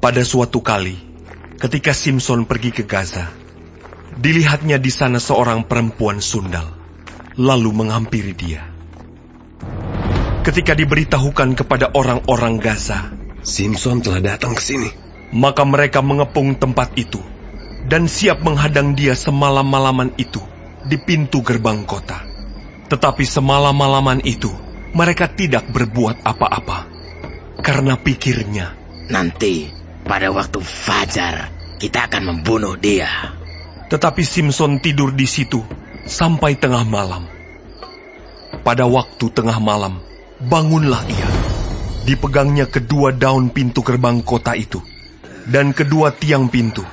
Pada suatu kali, ketika Simson pergi ke Gaza, dilihatnya di sana seorang perempuan sundal, lalu menghampiri dia. Ketika diberitahukan kepada orang-orang Gaza, Simson telah datang ke sini, maka mereka mengepung tempat itu dan siap menghadang dia semalam-malaman itu di pintu gerbang kota. Tetapi semalam-malaman itu mereka tidak berbuat apa-apa, karena pikirnya, nanti pada waktu fajar kita akan membunuh dia. Tetapi Simson tidur di situ sampai tengah malam. Pada waktu tengah malam, bangunlah ia. Dipegangnya kedua daun pintu gerbang kota itu, dan kedua tiang pintu.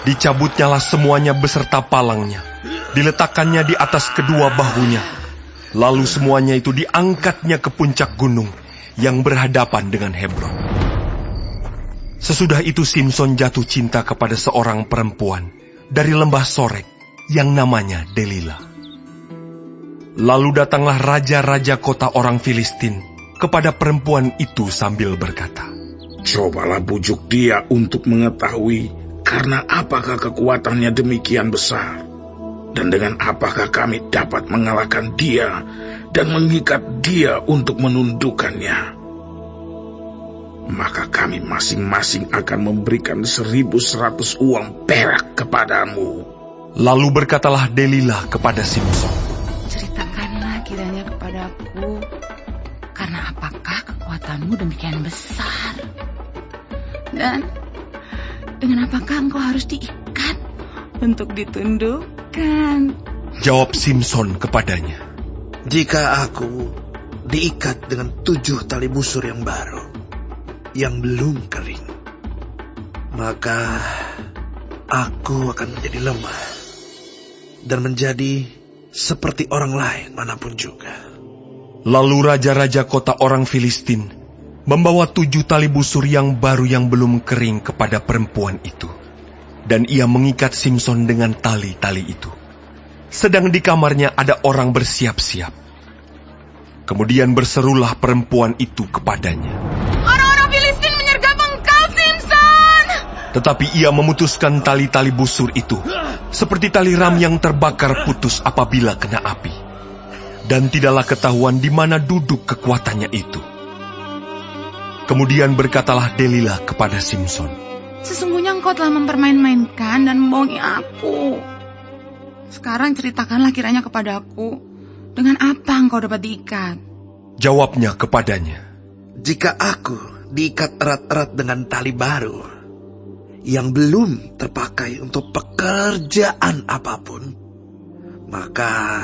Dicabutnyalah semuanya beserta palangnya. Diletakkannya di atas kedua bahunya. Lalu semuanya itu diangkatnya ke puncak gunung yang berhadapan dengan Hebron. Sesudah itu Simson jatuh cinta kepada seorang perempuan dari lembah Sorek yang namanya Delila. Lalu datanglah raja-raja kota orang Filistin kepada perempuan itu sambil berkata, cobalah bujuk dia untuk mengetahui karena apakah kekuatannya demikian besar, dan dengan apakah kami dapat mengalahkan dia dan mengikat dia untuk menundukkannya. Maka kami masing-masing akan memberikan 1.100 uang perak kepadamu. Lalu berkatalah Delila kepada Simson, ceritakanlah kiranya kepadaku, karena apakah kekuatanmu demikian besar? Dan dengan apakah engkau harus diikat untuk ditundukkan? Jawab Simson kepadanya, jika aku diikat dengan 7 tali busur yang baru, yang belum kering, maka aku akan menjadi lemah dan menjadi seperti orang lain manapun juga. Lalu raja-raja kota orang Filistin membawa 7 tali busur yang baru yang belum kering kepada perempuan itu, dan ia mengikat Simson dengan tali-tali itu. Sedang di kamarnya ada orang bersiap-siap. Kemudian berserulah perempuan itu kepadanya, Orang-orang Filistin menyergap engkau, Simson! tetapi ia memutuskan tali-tali busur itu, seperti tali ram yang terbakar putus apabila kena api. Dan tidaklah ketahuan di mana duduk kekuatannya itu. Kemudian berkatalah Delila kepada Simson, Sesungguhnya engkau telah mempermain-mainkan dan membohongi aku. Sekarang ceritakanlah kiranya kepadaku, dengan apa engkau dapat diikat? Jawabnya kepadanya, jika aku diikat erat-erat dengan tali baru yang belum terpakai untuk pekerjaan apapun, maka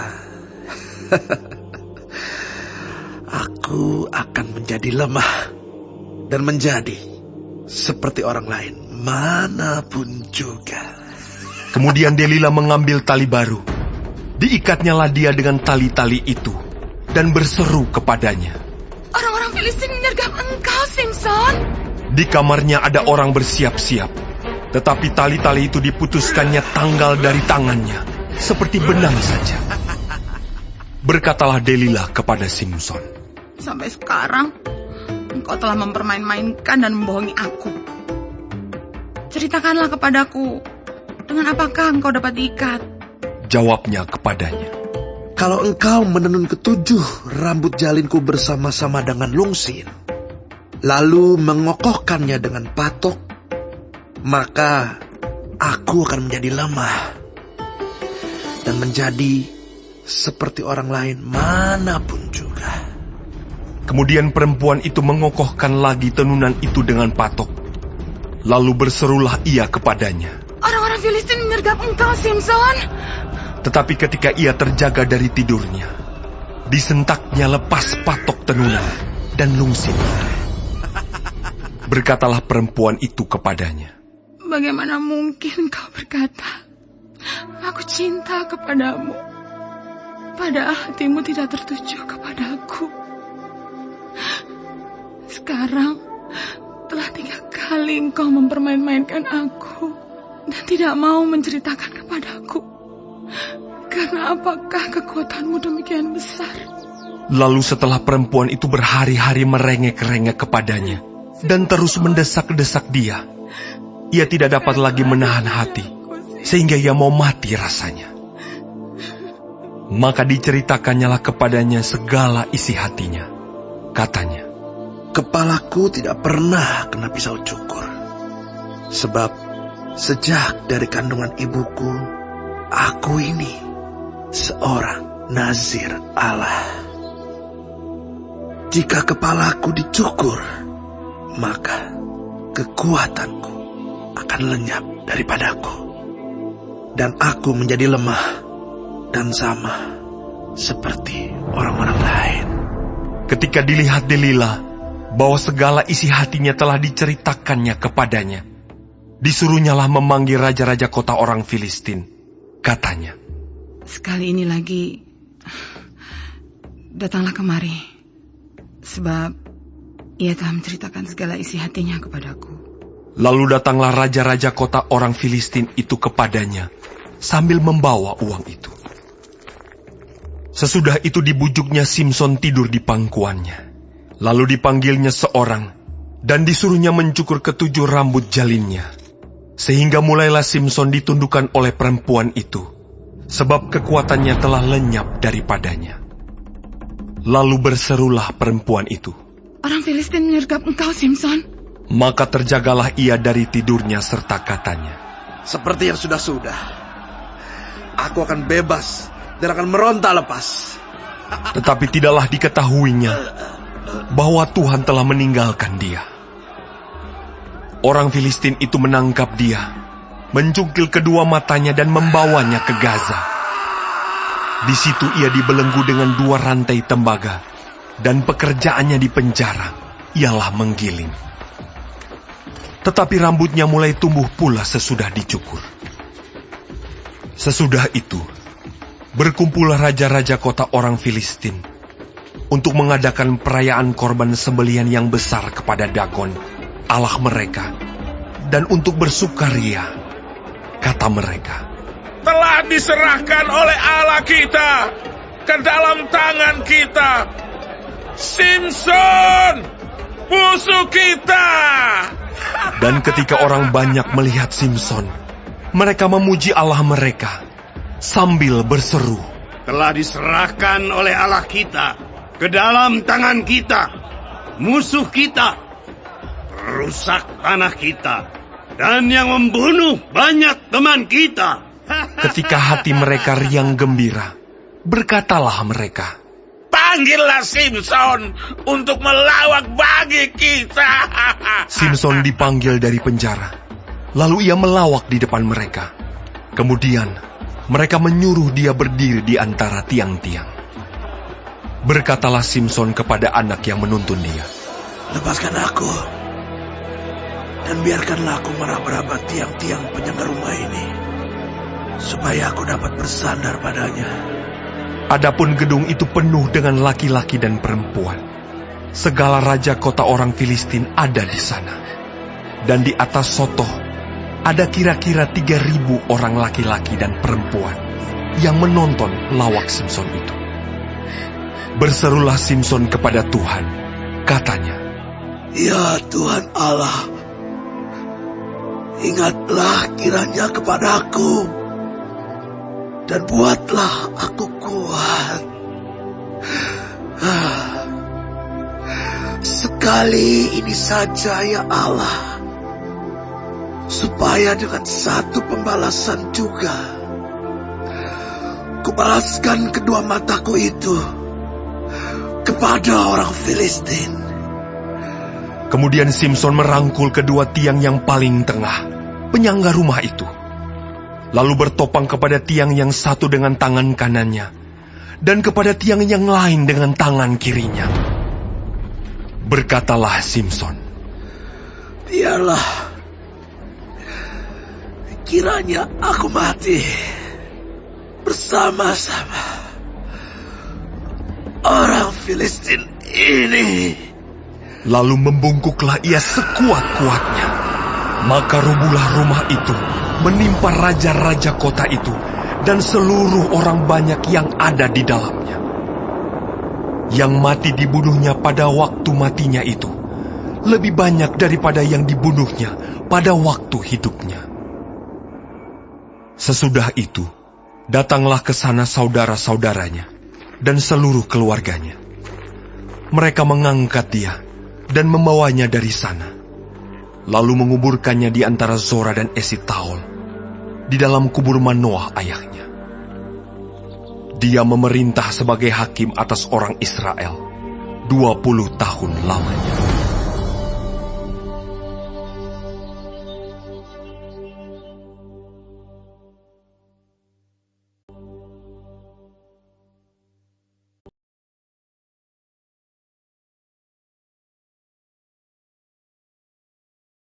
aku akan menjadi lemah dan menjadi seperti orang lain manapun juga. Kemudian Delila mengambil tali baru. Diikatnyalah dia dengan tali-tali itu dan berseru kepadanya, Orang-orang Filistin menyergap engkau, Simson! di kamarnya ada orang bersiap-siap, tetapi tali-tali itu diputuskannya tanggal dari tangannya, seperti benang saja. Berkatalah Delila kepada Simson, Sampai sekarang, engkau telah mempermain-mainkan dan membohongi aku. Ceritakanlah kepadaku, dengan apakah engkau dapat diikat? Jawabnya kepadanya, Kalau engkau menenun 7 rambut jalinku bersama-sama dengan lungsin, lalu mengokohkannya dengan patok, maka aku akan menjadi lemah dan menjadi seperti orang lain manapun juga. Kemudian perempuan itu mengokohkan lagi tenunan itu dengan patok. Lalu berserulah ia kepadanya, Orang-orang Filistin menyergap engkau, Simson! tetapi ketika ia terjaga dari tidurnya, disentaknya lepas patok tenunan dan lungsin. Berkatalah perempuan itu kepadanya, Bagaimana mungkin kau berkata, aku cinta kepadamu, padahal hatimu tidak tertuju kepadaku. Sekarang telah 3 kali engkau mempermain-mainkan aku dan tidak mau menceritakan kepadaku. Karena apakah kekuatanmu demikian besar? Lalu setelah perempuan itu berhari-hari merengek-rengek kepadanya dan terus mendesak-desak dia, ia tidak dapat lagi menahan hati, sehingga ia mau mati rasanya. Maka diceritakannya kepadanya segala isi hatinya. Katanya, Kepalaku tidak pernah kena pisau cukur. Sebab sejak dari kandungan ibuku, aku ini seorang nazir Allah. Jika kepalaku dicukur, maka kekuatanku akan lenyap daripadaku. Dan aku menjadi lemah dan sama seperti orang-orang lain. ketika dilihat Delila bahwa segala isi hatinya telah diceritakannya kepadanya, disuruhnyalah memanggil raja-raja kota orang Filistin. Katanya, sekali ini lagi, datanglah kemari, sebab ia telah menceritakan segala isi hatinya kepadaku. Lalu datanglah raja-raja kota orang Filistin itu kepadanya, sambil membawa uang itu. Sesudah itu dibujuknya Simson tidur di pangkuannya. Lalu dipanggilnya seorang, dan disuruhnya mencukur ketujuh rambut jalinnya. Sehingga mulailah Simson ditundukkan oleh perempuan itu, sebab kekuatannya telah lenyap daripadanya. Lalu berserulah perempuan itu, Orang Filistin menyergap engkau, Simson. Maka terjagalah ia dari tidurnya serta katanya, Seperti yang sudah-sudah, aku akan bebas dan akan meronta lepas. Tetapi tidaklah diketahuinya bahwa Tuhan telah meninggalkan dia. Orang Filistin itu menangkap dia, mencungkil kedua matanya dan membawanya ke Gaza. Di situ ia dibelenggu dengan 2 rantai tembaga, dan pekerjaannya di penjara ialah menggiling. Tetapi rambutnya mulai tumbuh pula sesudah dicukur. Sesudah itu, berkumpullah raja-raja kota orang Filistin untuk mengadakan perayaan korban sembelihan yang besar kepada Dagon, Allah mereka, dan untuk bersukaria. Kata mereka, telah diserahkan oleh Allah kita ke dalam tangan kita. Simson, musuh kita. dan ketika orang banyak melihat Simson, mereka memuji Allah mereka sambil berseru, telah diserahkan oleh Allah kita ke dalam tangan kita, musuh kita, rusak tanah kita, dan yang membunuh banyak teman kita. Ketika hati mereka riang gembira, berkatalah mereka, Panggillah Simson untuk melawak bagi kita. Simson dipanggil dari penjara. Lalu ia melawak di depan mereka. Kemudian mereka menyuruh dia berdiri di antara tiang-tiang. Berkatalah Simson kepada anak yang menuntun dia, Lepaskan aku, dan biarkanlah aku meraba-raba tiang-tiang penyangga rumah ini, supaya aku dapat bersandar padanya. Adapun gedung itu penuh dengan laki-laki dan perempuan. Segala raja kota orang Filistin ada di sana. Dan di atas sotoh ada kira-kira 3.000 orang laki-laki dan perempuan yang menonton lawak Simson itu. Berserulah Simson kepada Tuhan, katanya, Ya Tuhan Allah, ingatlah kiranya kepadaku, dan buatlah aku kuat. Sekali ini saja ya Allah, supaya dengan satu pembalasan juga kubalaskan kedua mataku itu kepada orang Filistin. Kemudian Simson merangkul kedua tiang yang paling tengah, penyangga rumah itu. Lalu bertopang kepada tiang yang satu dengan tangan kanannya, dan kepada tiang yang lain dengan tangan kirinya. Berkatalah Simson, Biarlah kiranya aku mati bersama-sama orang Filistin ini. Lalu membungkuklah ia sekuat-kuatnya. Maka rubuhlah rumah itu, menimpa raja-raja kota itu, dan seluruh orang banyak yang ada di dalamnya. Yang mati dibunuhnya pada waktu matinya itu, lebih banyak daripada yang dibunuhnya pada waktu hidupnya. Sesudah itu, datanglah ke sana saudara-saudaranya dan seluruh keluarganya. Mereka mengangkat dia dan membawanya dari sana, lalu menguburkannya di antara Zora dan Esitaol, di dalam kubur Manoah ayahnya. Dia memerintah sebagai hakim atas orang Israel 20 tahun lamanya.